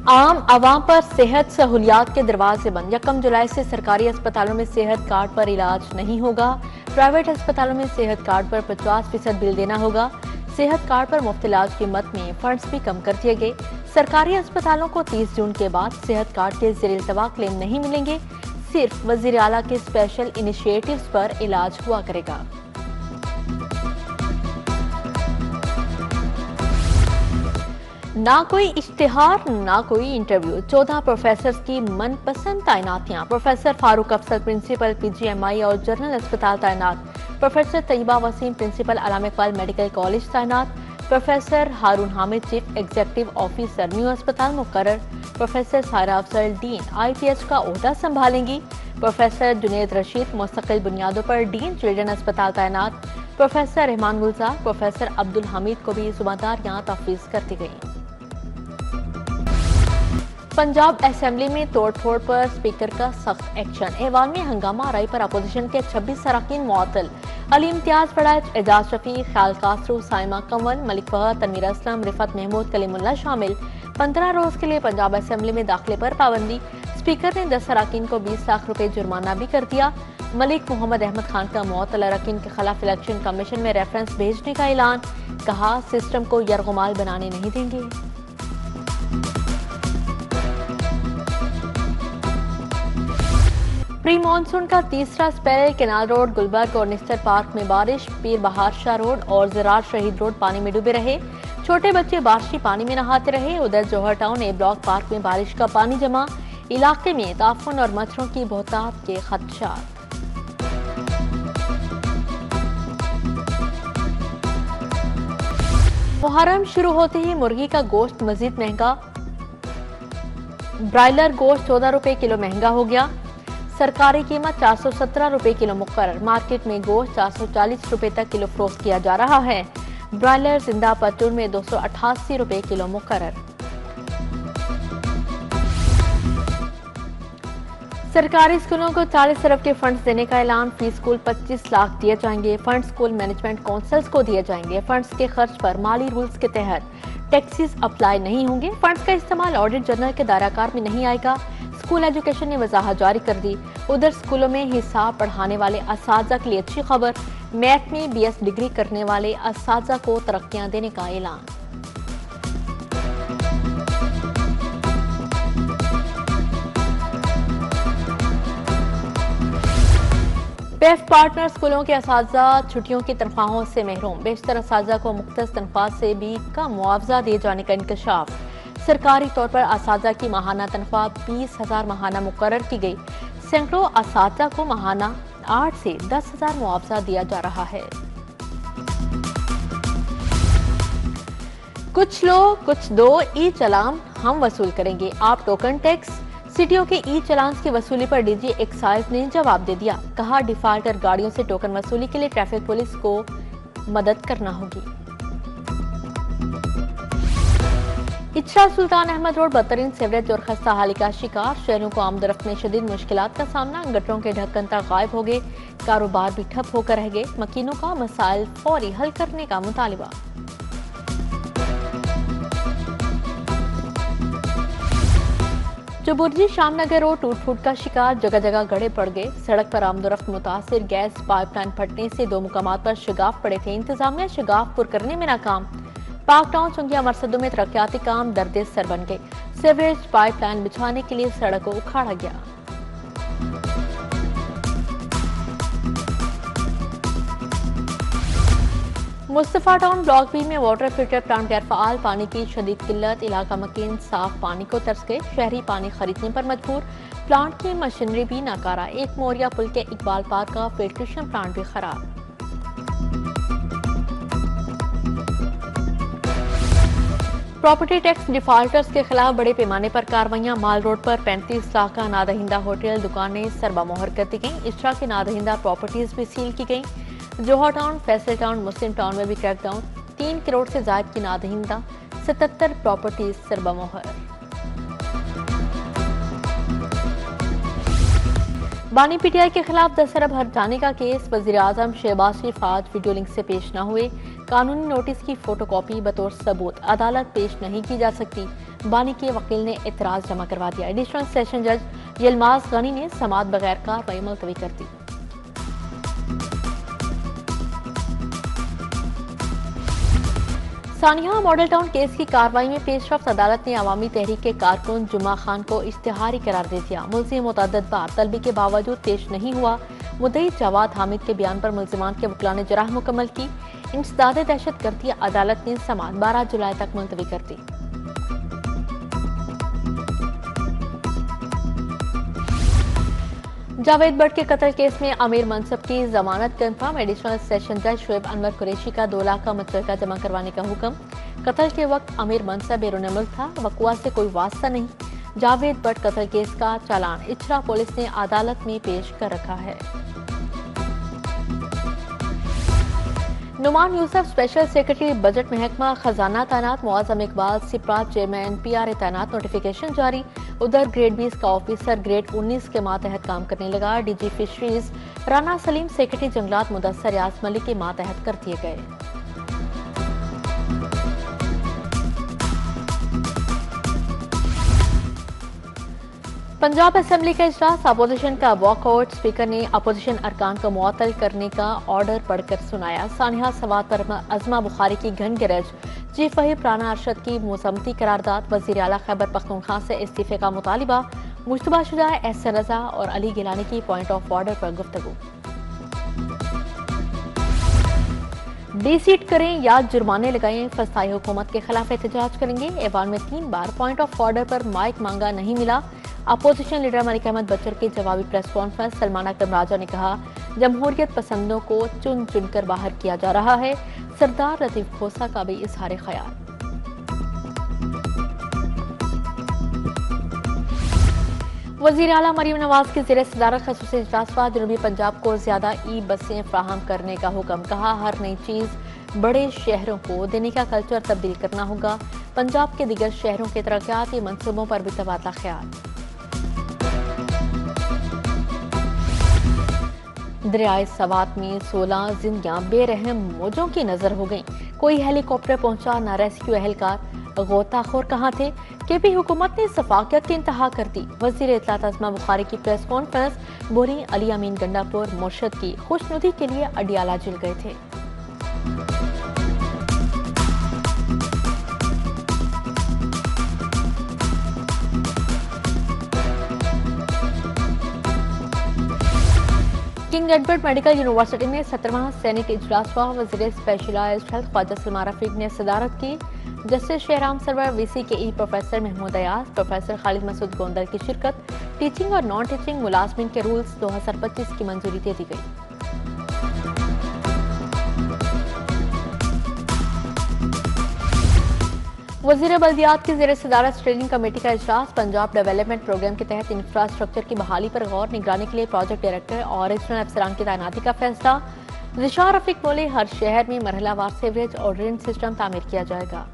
आम आवाम पर सेहत सहूलियात के दरवाजे बंद। 1 जुलाई से सरकारी अस्पतालों में सेहत कार्ड पर इलाज नहीं होगा। प्राइवेट अस्पतालों में सेहत कार्ड पर 50% बिल देना होगा। सेहत कार्ड पर मुफ्त इलाज की मद में फंड्स भी कम कर दिए गए। सरकारी अस्पतालों को 30 जून के बाद सेहत कार्ड के ज़ेर इल्तवा क्लेम नहीं मिलेंगे। सिर्फ वजीर आला के स्पेशल इनिशिएटिव्स पर इलाज हुआ करेगा। ना कोई इश्तिहार, ना कोई इंटरव्यू। 14 प्रोफेसर की मनपसंद तैनातियां। प्रोफेसर फारूक अफसर प्रिंसिपल PGMI और जनरल अस्पताल तैनात। Professor Tayyaba Waseem principal Allama Iqbal medical college तैनात। Professor Haroon Hamid chief executive officer new अस्पताल मुकर्रर। Professor Saira Afzal dean IPH का ओहदा संभालेंगी। प्रोफेसर जुनेद रशीद मुस्तकिल बुनियादों पर डीन चिल्ड्रन अस्पताल तैनात। प्रोफेसर रहमान गुलजार, प्रोफेसर अब्दुल हमीद को भी जिम्मेदारियां तफवीज कर दी गई। पंजाब असेंबली में तोड़फोड़ पर स्पीकर का सख्त एक्शन। ऐवान में हंगामा आराई पर अपोजिशन के 26 अरकान मुअत्तल। अली इम्तियाज फड़ाइच, एजाज शफी, ख्याल कासरू, साइमा कंवल, मलिक फहद, तनवीर असलम, रिफत महमूद, कलीमुल्लाह शामिल। 15 रोज के लिए पंजाब असेंबली में दाखिले पर पाबंदी। स्पीकर ने 10 अरकान को 20 लाख रुपए जुर्माना भी कर दिया। मलिक मोहम्मद अहमद खान का मुअत्तल अरकान के खिलाफ इलेक्शन कमीशन में रेफरेंस भेजने का ऐलान। कहा, सिस्टम को यरगुमाल बनाने नहीं देंगे। प्री मानसून का तीसरा स्पेल। केनाल रोड, गुलबर्ग और निस्टर पार्क में बारिश। पीर बहार शाह रोड और ज़रार शहीद रोड पानी में डूबे रहे। छोटे बच्चे बारिशी पानी में नहाते रहे। उधर जौहर टाउन ए ब्लॉक पार्क में बारिश का पानी जमा। इलाके में ताफून और मच्छरों की बहुतात के खदशात। मुहर्रम शुरू होते ही मुर्गी का गोश्त मजीद महंगा। ब्रायलर गोश्त 14 रुपए किलो महंगा हो गया। सरकारी कीमत 417 रुपए किलो मुकर्रर। मार्केट में गोश्त 440 रुपए तक किलो फरोख्त किया जा रहा है। ब्रायलर जिंदा परचून में 288 रुपए किलो मुकर्रर। सरकारी स्कूलों को 40 अरब के फंड्स देने का ऐलान। फी स्कूल 25 लाख दिए जाएंगे। फंड स्कूल मैनेजमेंट काउंसिल्स को दिए जाएंगे। फंड्स के खर्च पर माली रूल्स के तहत टैक्सेस अप्लाई नहीं होंगे। फंड्स का इस्तेमाल ऑडिट जनरल के दायराकार में नहीं आएगा। स्कूल एजुकेशन ने वजाहत जारी कर दी। उधर स्कूलों में हिसाब पढ़ाने वाले असातिज़ा के लिए अच्छी खबर। मैथ में BS डिग्री करने वाले असातिज़ा को तरक्कियां देने का ऐलान। बेफ पार्टनर स्कूलों के असातिज़ा छुट्टियों की तनख्वाहों से महरूम। बेशतर असातिज़ा को मुख्तस तनख्वाह से भी कम मुआवजा दिए जाने का इंकशाफ। सरकारी तौर पर असातिज़ा की माहाना तनख्वाह 20,000 माहाना मुकर्रर की गई। सैकड़ों असातिज़ा को माहाना 8 से 10,000 मुआवजा दिया जा रहा है। कुछ लो कुछ दो, ई चलान हम वसूल करेंगे। आप टोकन टैक्स। सिटियों के ई चलान की वसूली पर DG एक्साइज ने जवाब दे दिया। कहा, डिफाल्टर गाड़ियों से टोकन वसूली के लिए ट्रैफिक पुलिस को मदद करना होगी। इचरा सुल्तान अहमद रोड बदतरीन सीवरेज और खस्ता हाली का शिकार। शहरों को आमदरफ्त में शदीद मुश्किलात का सामना। गटरों के ढक्कन तक गायब हो गए। कारोबार भी ठप होकर रह गए। मकीनों का मसाइल फौरी हल करने का मुतालिबा। चुबुर्जी शामनगर रोड टूट फूट का शिकार। जगह जगह गड्ढे पड़ गए। सड़क पर आमदरफ्त मुतासिर। गैस पाइपलाइन फटने से 2 मुकामात पर शगाफ पड़े थे। इंतजामिया शगाफ पुर करने में नाकाम। पाक टाउन सुंगिया मरसदों में तरक्याती काम दर्दे सर बन गए। सीवरेज पाइपलाइन बिछाने के लिए सड़क को उखाड़ा गया। मुस्तफा टाउन ब्लॉक बी में वाटर फिल्टर प्लांट गैर फाल। पानी की शदीद किल्लत। इलाका मकीन साफ पानी को तरस गए। शहरी पानी खरीदने पर मजबूर। प्लांट की मशीनरी भी नाकारा। एक मोरिया पुल के इकबाल पार्क का फिल्ट्रेशन प्लांट भी खराब। प्रॉपर्टी टैक्स डिफॉल्टर्स के खिलाफ बड़े पैमाने पर कार्रवाइयां। माल रोड पर 35 लाख का नादहिंदा होटल दुकानें सरबामोहर कर दी गई। इस्ट्रा की नादहिंदा प्रॉपर्टीज भी सील की गई। जौहर टाउन, फैसल टाउन, मुस्लिम टाउन में भी क्रैकडाउन। 3 करोड़ से ज्यादा की नादहिंदा, 77 प्रॉपर्टीज सरबामोहर। बानी PTI के खिलाफ 10 अरब हर्जाने का केस। वजीर आजम शहबाज शरीफ आज वीडियो लिंक से पेश न हुए। कानूनी नोटिस की फोटोकॉपी बतौर सबूत अदालत पेश नहीं की जा सकती। बानी के वकील ने एतराज जमा करवा दिया। एडिशनल सेशन जज यलमाज गनी ने समाअत बगैर कार्रवाई मुलतवी कर दी। सानिया मॉडल टाउन केस की कार्रवाई में पेशरफ्त अदालत ने अवामी तहरीक के कारकुन जुमा खान को इश्तिहारी करार दे दिया। मुलजिम मुतअद्दिद बार तलबी के बावजूद पेश नहीं हुआ। मुद्दई जवाद हामिद के बयान पर मुलजिमान के वकीलान ने जराह मुकम्मल की। इंसदाद दहशत गर्दी अदालत ने समाअत 12 जुलाई तक मुलतवी कर दी। जावेद भट्ट के कत्ल केस में आमिर मनसब की जमानत कंफर्म। एडिशनल सेशन जज शुएब अनवर कुरैशी का 2 लाख का मुचलका जमा करवाने का हुक्म। कत्ल के वक्त आमिर मनसब बैरून मुल्क था, वक़ुआ से कोई वास्ता नहीं। जावेद भट्ट कत्ल केस का चालान इचरा पुलिस ने अदालत में पेश कर रखा है। Numan Yusuf special secretary budget महकमा खजाना तैनात। मुआज़म इकबाल सिपरा चेयरमैन PRA तैनात। नोटिफिकेशन जारी। उधर ग्रेड 20 का ऑफिसर ग्रेड 19 के मातहत काम करने लगा। DG fisheries Rana Salim secretary जंगलात मुदस्सर रियाज मलिक के मातहत कर दिए गए। पंजाब असेंबली का इजलास, अपोजिशन का वॉकआउट। स्पीकर ने अपोजिशन अरकान को मुअत्तल करने का ऑर्डर पढ़कर सुनाया। सानिया सवात पर अजमा बुखारी की घन गरज। चीफ व्हिप राना अरशद की मुसम्मती करारदाद। वजीर आला खैबर पख्तूनख्वा से इस्तीफे का मुतालिबा। मुश्तबा शुदा एहसन रजा और अली गिलानी की पॉइंट ऑफ ऑर्डर पर गुफ्तगू। डीसीट करें या जुर्माने लगाएं, फसाई हुकूमत के खिलाफ एहतजाज करेंगे। ऐवान में 3 बार पॉइंट ऑफ ऑर्डर पर माइक मांगा, नहीं मिला। अपोजिशन लीडर मलिक अहमद बचर की जवाबी प्रेस कॉन्फ्रेंस। सलमान अकरम राजा ने कहा, जमहूरियत पसंदों को चुन चुनकर बाहर किया जा रहा है। सरदार लतीफ खोसा का भी इजहार ख्याल। वजीर आला मरीम नवाज की ज़ेर सदारत ख़ुसूसी इजलास पर जनूबी पंजाब को ज्यादा ई बसें फ्राहम करने का हुक्म। कहा, हर नई चीज बड़े शहरों को देने का कल्चर तब्दील करना होगा। पंजाब के दीगर शहरों के तरक्याती मंसूबों पर भी तबादला ख्याल। दरियाए सवात में 16 जिंदगियां बेरहम मौजों की नजर हो गईं। कोई हेलीकॉप्टर पहुंचा न रेस्क्यू एहलकार। गोताखोर कहां थे? केपी हुकूमत ने सफाकियत की इंतहा कर दी। वजीर इत्तलात अज़मा बुखारी की प्रेस कॉन्फ्रेंस। बोली, अली अमीन गंडापुर मुर्शद की खुशनुदी के लिए अडियाला जिल गए थे। किंग एडवर्ड मेडिकल यूनिवर्सिटी में 17वां सैनिक इजलास हुआ। वजीर स्पेशलाइज्ड हेल्थ ख्वाजा सलमान रफीक ने सदारत की। जस्टिस शहराम सरवर, VC के ई प्रोफेसर महमूद अयाज, प्रोफेसर खालिद मसूद गोंदल की शिरकत। टीचिंग और नॉन टीचिंग मुलाजमिन के रूल्स 2025 की मंजूरी दे दी गई। वजीर बल्दियात की ज़ेर सदारत स्ट्रेनिंग कमेटी का इजलास। पंजाब डेवलपमेंट प्रोग्राम के तहत इंफ्रास्ट्रक्चर की बहाली पर गौर, निगरानी के लिए प्रोजेक्ट डायरेक्टर और रीजनल अफसरान की तैनाती का फैसला। ज़िशार रफीक बोले, हर शहर में मरहलावार सीवरेज और ड्रेन सिस्टम तामीर किया जाएगा।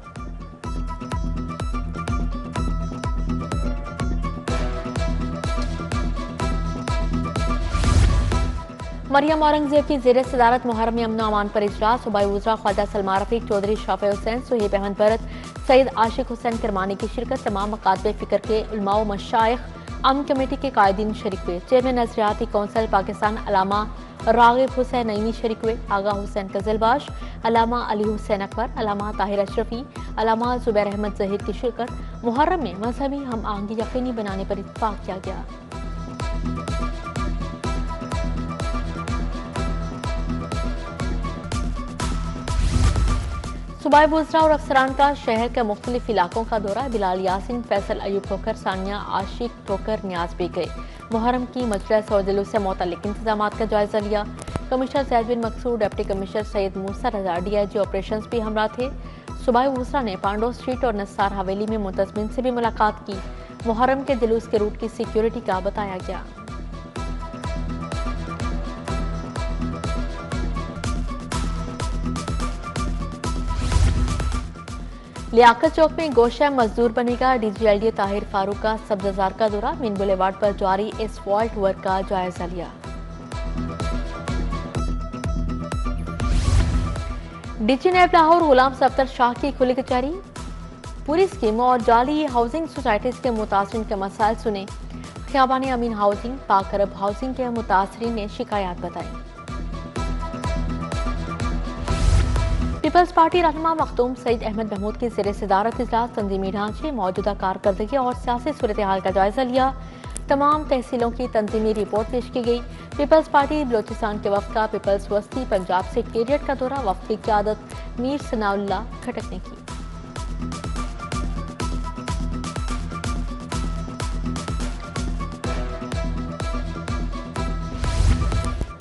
मरियम औरंगजेब की ज़ेर सदारत मुहर्रम में अमन अमान पर इजलास। सूबाई वज़रा ख्वाजा सलमान रफीक, चौधरी शाफी हुसैन, सुहेब अहमद भरत, सईद आशिक हुसैन करमानी की शिरकत। तमाम मकातबे फिक्र के उलमा व मशाइख, अमन कमेटी के कायदीन शरीक हुए। चेयरमैन नजरियाती कौंसिल पाकिस्तान अलामा रागिब हुसैन नईमी शरीक हुए। आगा हुसैन कजलबाश, अलामा अली हुसैन अकबर, अलामा ताहिर अशरफी, अलामा जुबैर अहमद जहीर की शिरकत। मुहर्रम में मजहबी हम आहंगी यकीनी बनाने पर इत्तफाक किया गया। सूबाई वज़रा और अफसरान का शहर के मुख्तलिफ इलाकों का दौरा। बिलाल यासिन, फैसल अयूब ठोकर, सानिया आशिक ठोकर न्याज भी गए। मुहर्रम की मजलिस और जुलूस से मुतल्लिक इंतजामात का जायजा लिया। कमिश्नर ज़ैद बिन मकसूद, डिप्टी कमिश्नर सैयद मूसा रजा, DIG ऑपरेशंस भी हमरा थे। सूबाई वज़रा ने पांडो स्ट्रीट और नसार हवेली में मुंतज़मीन से भी मुलाकात की। मुहर्रम के जुलूस के रूट की सिक्योरिटी का बताया गया। लियाकत चौक में गोशा मजदूर बनेगा। DG LDA ताहिर फारूक का सब्ज़ार का दौरा। मेन बुलेवार्ड पर जारी एसफॉल्ट वर्क का जायजा लिया। डीजी नैब लाहौर गुलाम सफ्तर शाह की खुली कचहरी, पूरी स्कीम और जाली हाउसिंग सोसाइटीज के मुतासरीन के मसाइल सुने। खियाबानी अमीन हाउसिंग, पाक अरब हाउसिंग के मुतासरीन ने शिकायत बताई। पीपल्स पार्टी रहनुमा मखदूम सईद अहमद महमूद की ज़ेर सदारत इजलास तंजीमी ढांचे, मौजूदा कारकर्दगी और सियासी सूरत हाल का जायजा लिया। तमाम तहसीलों की तंजीमी रिपोर्ट पेश की गई। पीपल्स पार्टी बलोचिस्तान के वफ्द का पीपल्स वस्ती पंजाब सेक्रेटेरिएट का दौरा, वफ्द की क़यादत मीर सनाउल्लाह खटक ने की।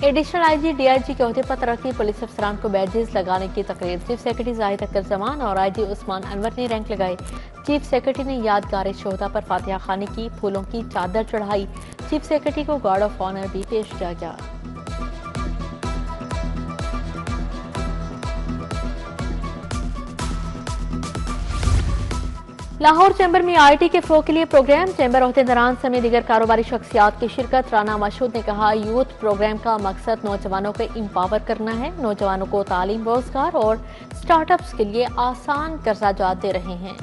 एडिशनल आईजी डीआईजी के अहदे पर तरक्की, पुलिस अफसरान को बैजेस लगाने की तकरीर। चीफ सेक्रेटरी जाहिद अख्तर जमान और आईजी उस्मान अनवर ने रैंक लगाए। चीफ सेक्रेटरी ने यादगार शोहदा पर फातिहा खानी की, फूलों की चादर चढ़ाई। चीफ सेक्रेटरी को गार्ड ऑफ ऑनर भी पेश किया गया। लाहौर चैम्बर में आईटी के फ़रोग़ के लिए प्रोग्राम, चैम्बर ओहदेदारान समेत दीगर कारोबारी शख्सियात की शिरकत। राना मशहूद ने कहा, यूथ प्रोग्राम का मकसद नौजवानों को एम्पावर करना है। नौजवानों को तालीम, रोजगार और स्टार्टअप्स के लिए आसान कर्जाजात दे रहे हैं।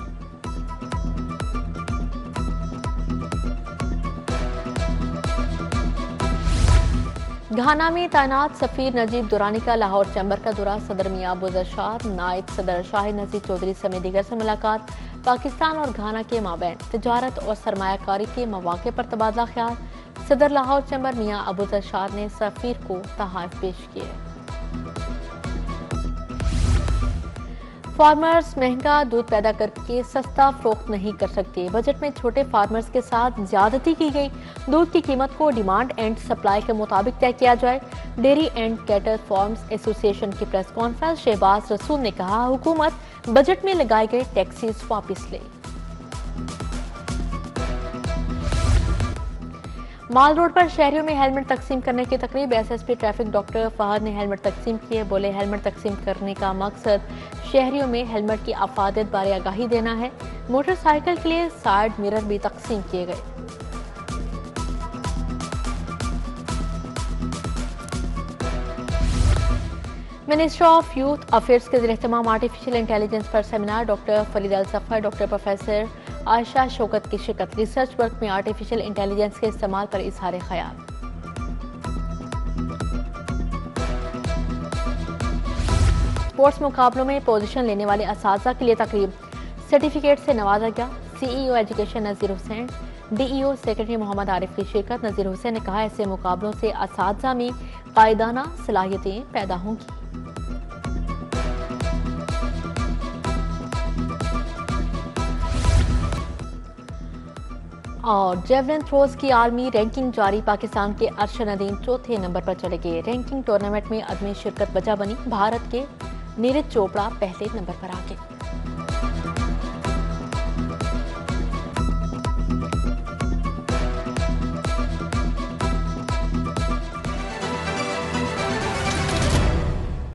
घाना में तैनात सफीर नजीब दुरानी का लाहौर चैम्बर का दौरा, सदर मियां अबू जरशाद, नायब सदर शाहिद नजीर चौधरी समेत दीगर से मुलाकात। पाकिस्तान और घाना के माबैन तिजारत और सरमायाकारी के मौके पर तबादला ख्याल। सदर लाहौर चैम्बर मियां अबू जरशाद ने सफीर को तोहफे पेश किए। फार्मर्स महंगा दूध पैदा करके सस्ता फरोख्त नहीं कर सकते। बजट में छोटे फार्मर्स के साथ ज्यादती की गई। दूध की कीमत को डिमांड एंड सप्लाई के मुताबिक तय किया जाए। Dairy and cattle farms association की प्रेस कॉन्फ्रेंस, शहबाज रसूल ने कहा, हुकूमत बजट में लगाए गए टैक्सेस वापस ले। माल रोड पर शहरियों में हेलमेट तकसीम करने की तकरीब, एसएसपी ट्रैफिक डॉक्टर फहद ने हेलमेट तकसीम किए। बोले, हेलमेट तकसीम करने का मकसद शहरियों में हेलमेट की अफादत बारे आगाही देना है। मोटरसाइकिल के लिए साइड मिरर भी तकसीम किए गए। मिनिस्ट्री ऑफ यूथ अफेयर्स के ज़ेर-ए-एहतमाम आर्टिफिशियल इंटेलिजेंस पर सेमिनार, डॉक्टर फरीद अल सफर, डॉक्टर प्रोफेसर आयशा शौकत की शिरकत। रिसर्च वर्क में आर्टिफिशियल इंटेलिजेंस के इस्तेमाल पर इजहार ख्याल। स्पोर्ट्स मुकाबलों में पोजीशन लेने वाले असातिज़ा के लिए तकरीब, सर्टिफिकेट से नवाजा गया। सीईओ एजुकेशन नज़ीर हुसैन, डीईओ सेक्रेटरी मोहम्मद आरिफ की शिरकत। नज़ीर हुसैन ने कहा, ऐसे मुकाबलों से असातिज़ा में कायदाना सलाहियतें पैदा होंगी। और जेवलिन थ्रोज की आलमी रैंकिंग जारी, पाकिस्तान के अरशद नदीम चौथे नंबर पर चले गए। रैंकिंग टूर्नामेंट में अदमी शिरकत वजह बनी, भारत के नीरज चोपड़ा पहले नंबर पर आ गए।